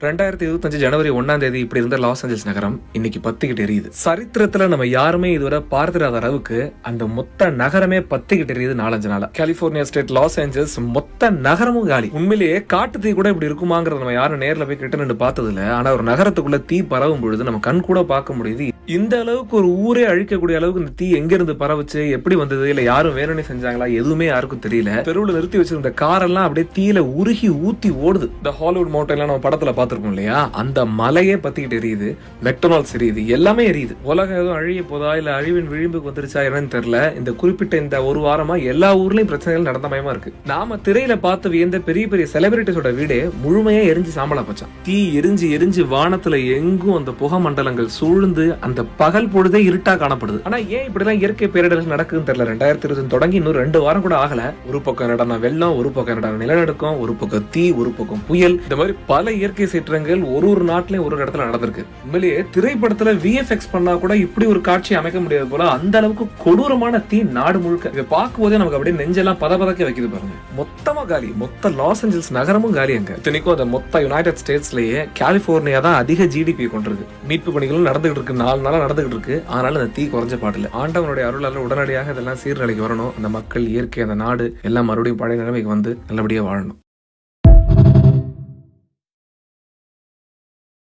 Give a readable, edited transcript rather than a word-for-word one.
2025 ஜனவரி 1ஆம் தேதி இப்படி இருந்த லாஸ் ஏஞ்சல்ஸ் நகரம் இன்னைக்கு பத்திக்கிட்டு எரியுது. சரித்திரத்துல நம்ம யாருமே இதுவரை பார்த்திராத அளவுக்கு அந்த மொத்த நகரமே பத்திக்கிட்டு எரியுது 4-5 நாளா. கலிபோர்னியா ஸ்டேட் லாஸ் ஏஞ்சல்ஸ் மொத்த நகரமும் காலி. உண்மையிலேயே காட்டு தீ கூட இப்படி இருக்குமாங்கிறது நம்ம யாரும் நேர்ல போய் கிட்ட நின்று பார்த்தது இல்ல. ஆனா ஒரு நகரத்துக்குள்ள தீ பரவும் பொழுது நம்ம கண் கூட பார்க்க முடியுது. இந்த அளவுக்கு ஒரு ஊரே அழிக்கக்கூடிய அளவுக்கு இந்த தீ எங்க இருந்து பரவுச்சு, எப்படி வந்தது, இல்ல யாரும் வேணும்னே செஞ்சாங்களா, எதுவுமே யாருக்கும் தெரியல. தெருவுல நிறுத்தி வச்சிருந்த காரெல்லாம் அப்படியே தீயில உருகி ஊத்தி ஓடுது. இந்த ஹாலிவுட் மவுண்டைன்லாம் நம்ம படத்துல பார்த்திருக்கோம் இல்லையா, அந்த மலையே பத்திக்கிட்டு எரியுது, மெக்டொனால்ட்ஸ் எரியுது, எல்லாமே எரியுது. உலகம் எதுவும் அழிய போதா இல்ல அழிவின் விளிம்புக்கு வந்துருச்சா என்னன்னு தெரியல. இந்த குறிப்பிட்ட இந்த ஒரு வாரமா எல்லா ஊர்லயும் பிரச்சனைகள் நடந்த மயமா இருக்கு. நாம திரையில பார்த்து வியந்த பெரிய பெரிய செலிபிரிட்டிஸோட வீடே முழுமையா எரிஞ்சு சாம்பலா போச்சான். தீ எரிஞ்சு எரிஞ்சு வானத்துல எங்கும் அந்த புகை மண்டலங்கள் சூழ்ந்து அந்த பகல் பொழுதே இருட்டா காணப்படுது. ஆனா ஏன் இப்படி எல்லாம் இயற்கை பேரிடர்கள் நடக்குதுன்னு தெரியல. 2020 தொடங்கி இன்னும் 2 வாரம் கூட ஆகல. ஒரு பக்கம் நடன வெள்ளம், ஒரு பக்கம் நடன நிலநடுக்கம், ஒரு பக்கம் தீ, ஒரு பக்கம் புயல், இந்த மாதிரி பல இயற்கை சீற்றங்கள் ஒரு நாட்டிலையும் ஒரு இடத்துல நடந்திருக்கு. உண்மையிலேயே திரைப்படத்துல VFX பண்ணா கூட இப்படி ஒரு காட்சி அமைக்க முடியாது போல அந்த அளவுக்கு கொடூரமான தீ நாடு முழுக்க. இதை பார்க்கும் போதே நமக்கு அப்படியே நெஞ்செல்லாம் பதபதக்க வைக்குது பாருங்க. மொத்தமா காலி, மொத்த லாஸ் ஏஞ்சல்ஸ் நகரமும் காலி. அங்க இத்தனைக்கும் அந்த மொத்த யுனைடெட் ஸ்டேட்ஸ்லயே கலிபோர்னியா தான் அதிக GDP கொண்டிருக்கு. மீட்பு பணிகளும் நடந்துகிட்டு இருக்கு, 4 நாளா நடந்துகிட்டு இருக்கு. ஆனாலும் அந்த தீ குறைஞ்ச பாடல. ஆண்டவனுடைய அருளால உடனடியாக இதெல்லாம் சீர்நிலைக்கு வரணும். அந்த மக்கள், இயற்கை, அந்த நாடு எல்லாம் மறுபடியும் பழைய நிலைமைக்கு வந்து நல்லபடியா வாழணும்.